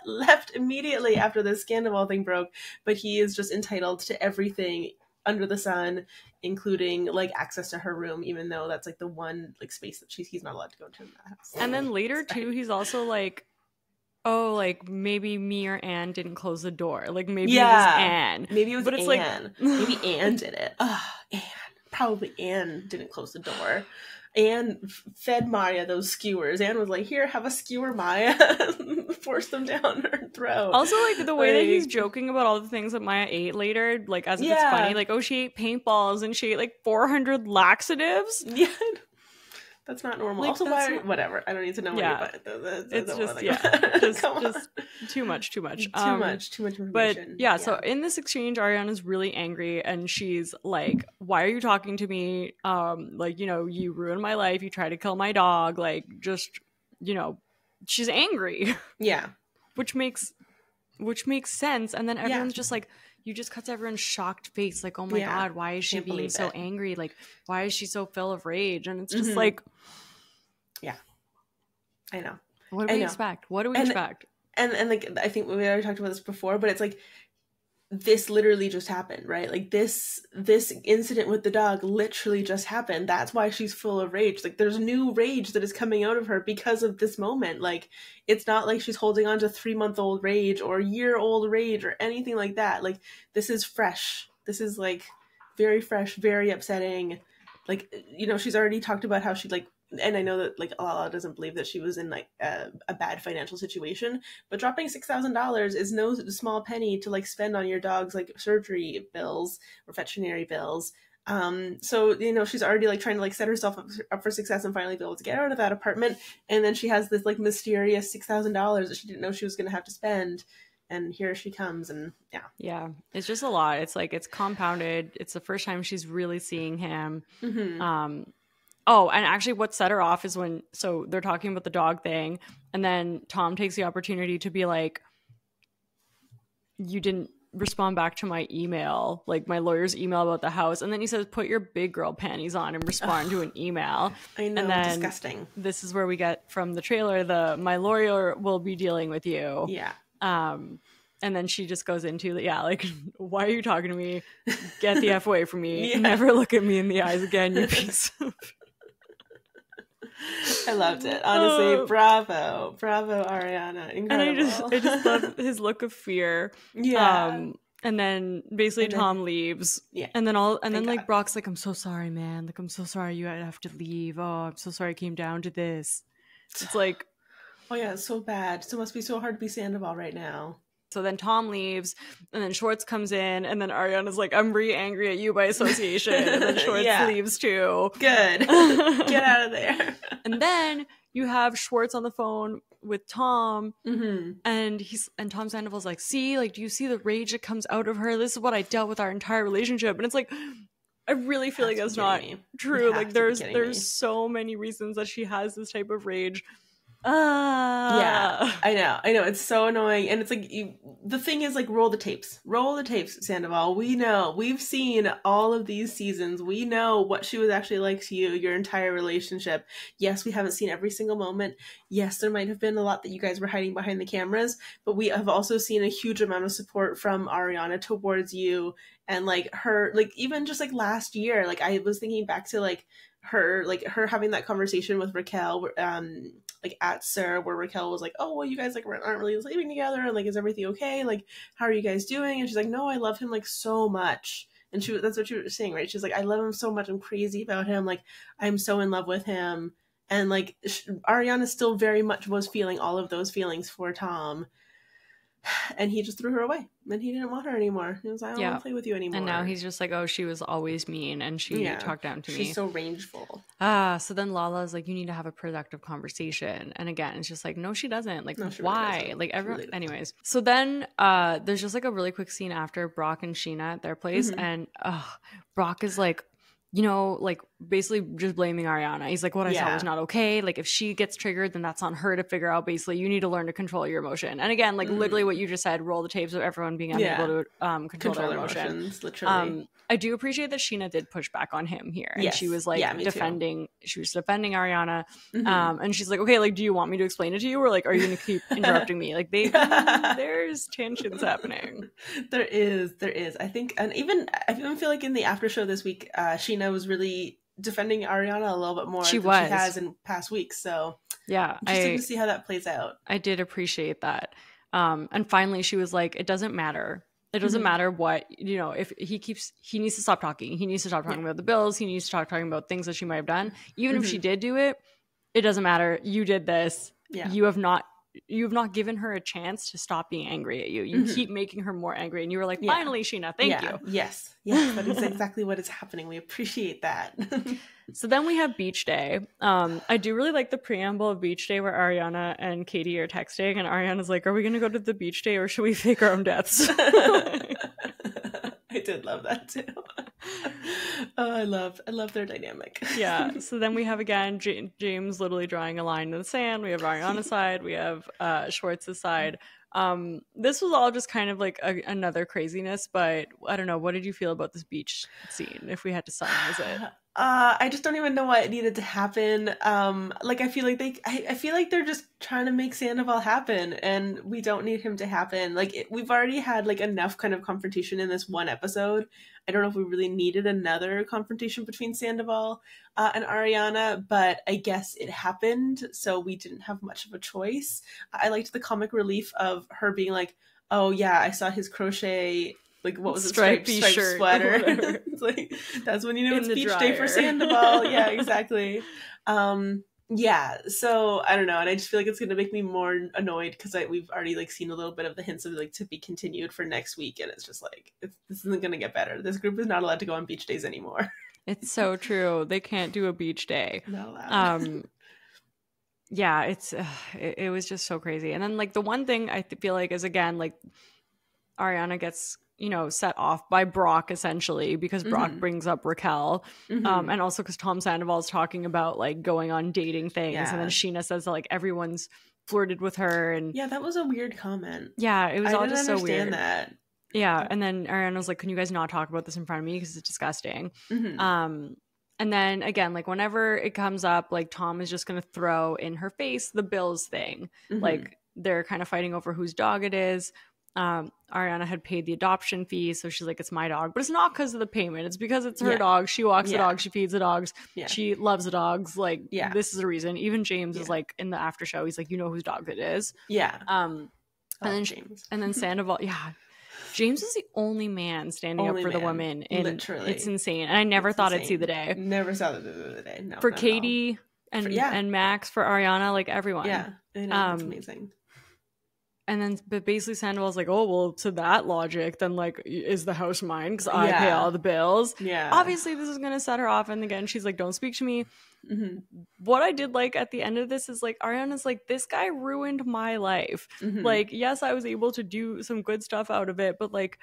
left immediately after this Sandoval thing broke. But he is just entitled to everything under the sun, including like access to her room, even though that's like the one like space that he's not allowed to go to in that house. And then later too, he's also like, oh, like maybe me or Anne didn't close the door. Like maybe it was Anne. Maybe it was but it's Anne. Maybe Anne did it. Anne. Probably Anne didn't close the door. Anne fed Maya those skewers. Anne was like, here, have a skewer, Maya. Force them down her throat. Also, like, the way that he's joking about all the things that Maya ate later, like, as if it's funny. Like, oh, she ate paintballs and she ate, like, 400 laxatives. Yeah. That's not normal. Like, also, whatever. I don't need to know what you're buying. It's just too much. Too much information. But so in this exchange, Ariana's really angry and she's like, why are you talking to me? Like, you know, you ruined my life. You tried to kill my dog. Like, just, you know, she's angry. Yeah. Which makes sense. And then everyone's just like, you just cut to everyone's shocked face, like, oh my God, why is she being so angry? Like, why is she so full of rage? And it's just like, yeah, I know. What do we expect? What do we expect? And like, I think we already talked about this before, but it's like, this literally just happened, right? Like this incident with the dog literally just happened. That's why she's full of rage. Like there's new rage that is coming out of her because of this moment. Like it's not like she's holding on to 3-month-old rage or year-old rage or anything like that. Like this is fresh. This is like very fresh, very upsetting. Like, you know, she's already talked about how she like, and I know that like Lala doesn't believe that she was in like a bad financial situation, but dropping $6,000 is no small penny to like spend on your dog's like surgery bills or veterinary bills. So, you know, she's already like trying to like set herself up for success and finally be able to get out of that apartment. And then she has this like mysterious $6,000 that she didn't know she was going to have to spend. And here she comes. And yeah, it's just a lot. It's like, it's compounded. It's the first time she's really seeing him. Oh, and actually what set her off is when, so they're talking about the dog thing, and then Tom takes the opportunity to be like, you didn't respond back to my email, like my lawyer's email about the house. And then he says, put your big girl panties on and respond to an email. I know, and then disgusting. This is where we get from the trailer, my lawyer will be dealing with you. Yeah. And then she just goes into, like, why are you talking to me? Get the F away from me. Never look at me in the eyes again, you piece of... I loved it. Honestly, bravo, Ariana, incredible. And I just love his look of fear. Yeah. And then basically Tom leaves. Yeah. And then like Brock's like, I'm so sorry, man. Like, I'm so sorry you have to leave. Oh, I'm so sorry it came down to this. It's like, oh yeah, it's so bad. So it must be so hard to be Sandoval right now. So then Tom leaves, and then Schwartz comes in, and then Ariana's like, I'm angry at you by association. And then Schwartz leaves too. Good. Get out of there. And then you have Schwartz on the phone with Tom, and Tom Sandoval's like, see, like, do you see the rage that comes out of her? This is what I dealt with our entire relationship. And it's like, I really feel like that's not true. Like, there's so many reasons that she has this type of rage. Yeah, I know, it's so annoying. And it's like, the thing is, like, roll the tapes, Sandoval. We know, we've seen all of these seasons. We know what she was actually like to you, your entire relationship. Yes, we haven't seen every single moment. Yes, there might have been a lot that you guys were hiding behind the cameras, but we have also seen a huge amount of support from Ariana towards you. And like her, like, even just like last year, like I was thinking back to like her having that conversation with Raquel, like at SIR, where Raquel was like, oh, well, you guys like aren't really sleeping together, and like, is everything okay? Like, how are you guys doing? And she's like, no, I love him like so much. And that's what she was saying, right? She's like, I love him so much. I'm crazy about him. Like, I'm so in love with him. And like, Ariana still very much was feeling all of those feelings for Tom. And he just threw her away. And he didn't want her anymore. He was like, I don't want to play with you anymore. And now he's just like, oh, she was always mean and she talked down to me. She's so rageful. So then Lala's like, you need to have a productive conversation. And again, it's just like, no, she doesn't. Like, no, why? Really like, everyone. Really anyways. So then there's just like a really quick scene after Brock and Scheana at their place. And Brock is like, you know, like basically just blaming Ariana. He's like, what I saw was not okay. Like if she gets triggered, then that's on her to figure out. Basically, you need to learn to control your emotion. And again, like literally what you just said, roll the tapes of everyone being unable to control their emotions. Literally. I do appreciate that Scheana did push back on him here. And Yes. she was like defending Ariana. And she's like, okay, like, do you want me to explain it to you? Or like, are you going to keep interrupting me? Like there's tensions happening. There is. I think, and even I feel like in the after show this week, Scheana was really defending Ariana a little bit more than she has in past weeks. So yeah, interesting to see how that plays out. I did appreciate that. And finally she was like, it doesn't matter. It doesn't matter what, you know, if he needs to stop talking. He needs to stop talking about the bills. He needs to stop talking about things that she might have done. Even if she did do it, it doesn't matter. You did this. Yeah. You have not given her a chance to stop being angry at you. You keep making her more angry. And you were like, finally, Scheana, thank you. Yes, that is exactly what is happening. We appreciate that. So then we have beach day. I do really like the preamble of beach day where Ariana and Katie are texting and Ariana's like, are we going to go to the beach day or should we fake our own deaths? I did love that too. Oh, I love their dynamic. Yeah. So then we have again James literally drawing a line in the sand. We have Ariana's side. We have Schwartz's side. This was all just kind of like another craziness, but I don't know. What did you feel about this beach scene? If we had to summarize it. I just don't even know why it needed to happen. Like I feel like they're just trying to make Sandoval happen, and we don't need him to happen. Like we've already had like enough kind of confrontation in this one episode. I don't know if we really needed another confrontation between Sandoval and Ariana, but I guess it happened, so we didn't have much of a choice. I liked the comic relief of her being like, "Oh yeah, I saw his crochet." Like, what was it? Striped sweater. It's like, that's when you know it's beach day for Sandoval. Yeah, exactly. Yeah, so I don't know. And I just feel like it's going to make me more annoyed because we've already like seen a little bit of the hints of like to be continued for next week. And it's just like, this isn't going to get better. This group is not allowed to go on beach days anymore. It's so true. They can't do a beach day. Not allowed. Yeah, it was just so crazy. And then like the one thing I feel like is again, like Ariana gets, you know, set off by Brock essentially because Brock brings up Raquel, and also because Tom Sandoval is talking about like going on dating things, and then Scheana says that like everyone's flirted with her, and that was a weird comment. Yeah, it was all just so weird. That. Yeah, and then Ariana was like, "Can you guys not talk about this in front of me because it's disgusting." And then again, like whenever it comes up, like Tom is just gonna throw in her face the bills thing. Like they're kind of fighting over whose dog it is. Ariana had paid the adoption fee, so she's like, it's my dog, but it's not because of the payment, it's because it's her dog. She walks the dog, she feeds the dogs, she loves the dogs, like this is the reason. Even James is like in the after show, he's like, you know whose dog it is. And then Sandoval, James is the only man standing up for the women, and literally it's insane. And I never thought I'd see the day. Never saw the day. No, for Katie and Max, for Ariana, like everyone. I know, it's amazing. And then, but basically Sandoval's like, oh, well, to that logic, then, like, is the house mine? Because I pay all the bills. Yeah. Obviously, this is going to set her off. And again, she's like, don't speak to me. What I did like at the end of this is, like, Ariana's like, this guy ruined my life. Like, yes, I was able to do some good stuff out of it, but, like,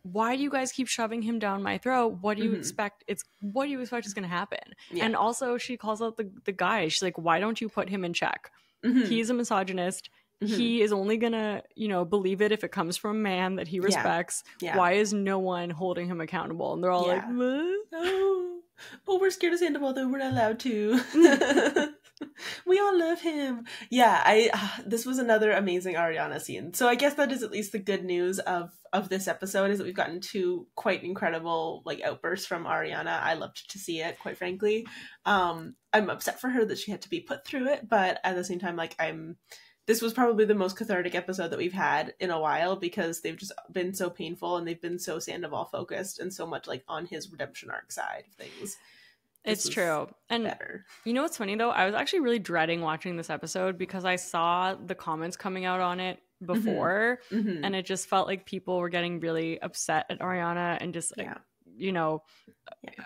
why do you guys keep shoving him down my throat? What do you expect? What do you expect is going to happen? And also, she calls out the guy. She's like, why don't you put him in check? He's a misogynist. He is only gonna, you know, believe it if it comes from a man that he respects. Why is no one holding him accountable? And they're all like, oh, we're scared of Sandoval, though we're not allowed to. We all love him. This was another amazing Ariana scene. So I guess that is at least the good news of this episode, is that we've gotten two quite incredible like outbursts from Ariana. I loved to see it, quite frankly. I'm upset for her that she had to be put through it, but at the same time, like this was probably the most cathartic episode that we've had in a while, because they've just been so painful and they've been so Sandoval focused and so much like on his redemption arc side of things. It's true. And you know what's funny though? I was actually really dreading watching this episode because I saw the comments coming out on it before, and it just felt like people were getting really upset at Ariana and just like, you know,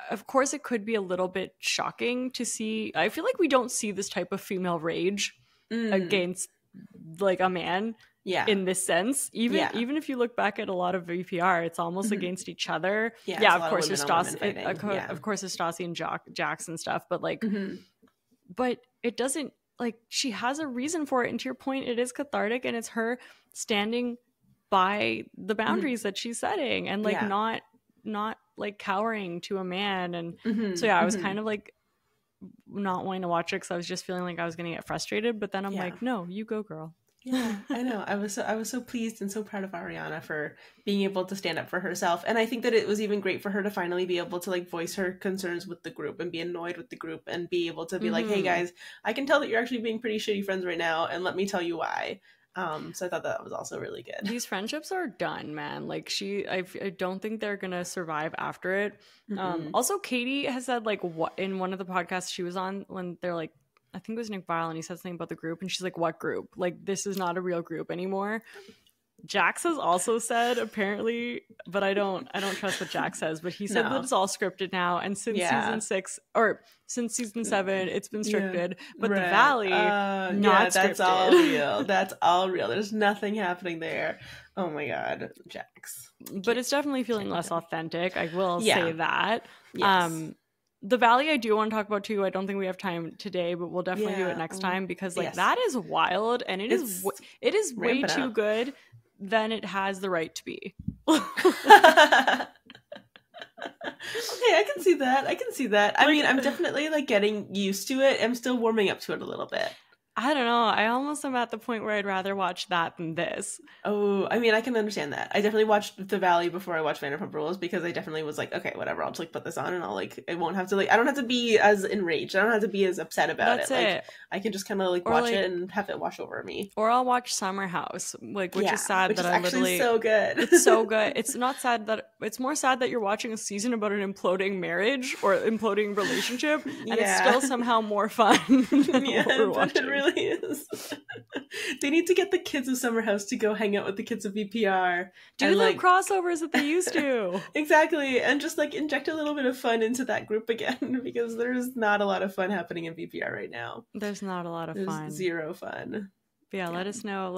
of course it could be a little bit shocking to see. I feel like we don't see this type of female rage against like a man Yeah. In this sense, even if you look back at a lot of VPR, it's almost against each other. Yeah, of course there's Stassi, of course there's Stassi and Jax and stuff, but like, but it doesn't, like, she has a reason for it, and to your point, it is cathartic, and it's her standing by the boundaries that she's setting, and like not like cowering to a man, and so yeah, I was kind of like not wanting to watch it because I was just feeling like I was gonna get frustrated, but then I'm like, no, you go, girl. Yeah, I know. I was so pleased and so proud of Ariana for being able to stand up for herself. And I think that it was even great for her to finally be able to like voice her concerns with the group and be annoyed with the group and be able to be like, hey guys, I can tell that you're actually being pretty shitty friends right now, and let me tell you why. So I thought that was also really good. These friendships are done, man. Like I don't think they're gonna survive after it. Also, Katie has said like what in one of the podcasts she was on, when they're like, I think it was Nick Viall, and he said something about the group, and she's like, what group? Like, this is not a real group anymore. Jax has also said, apparently, but I don't trust what Jax says, but he said that it's all scripted now, and since season 6 or since season 7 it's been scripted, but the Valley not scripted. That's all real. That's all real. There's nothing happening there. Oh my god, Jax. But it's definitely feeling less authentic, I will say that. Yes. The Valley I do want to talk about too. I don't think we have time today, but we'll definitely do it next time, because like that is wild, and it is way too good than it has the right to be. Okay, I can see that. I mean, I'm definitely like getting used to it. I'm still warming up to it a little bit. I don't know. I almost am at the point where I'd rather watch that than this. Oh, I mean, I can understand that. I definitely watched The Valley before I watched Vanderpump Rules, because I definitely was like, okay, whatever, I'll just like put this on, and I'll like, I won't have to like, I don't have to be as enraged. I don't have to be as upset about it. Like, I can just kind of like watch it and have it wash over me. Or I'll watch Summer House, like, which is sad that I literally. It's so good. It's so good. It's not sad that it's more sad that you're watching a season about an imploding marriage or imploding relationship, and it's still somehow more fun. But it really is. They need to get the kids of Summer House to go hang out with the kids of VPR. Do the like, crossovers that they used to. Exactly. And just like inject a little bit of fun into that group again, because there's not a lot of fun happening in VPR right now. There's not a lot of fun. Zero fun. But yeah, let us know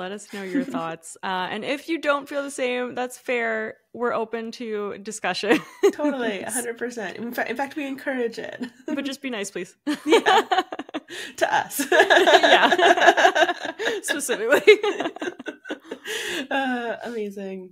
your thoughts. And if you don't feel the same, that's fair. We're open to discussion. Totally, 100%. In fact, we encourage it. But just be nice, please. Yeah. To us. Yeah. Specifically. Amazing.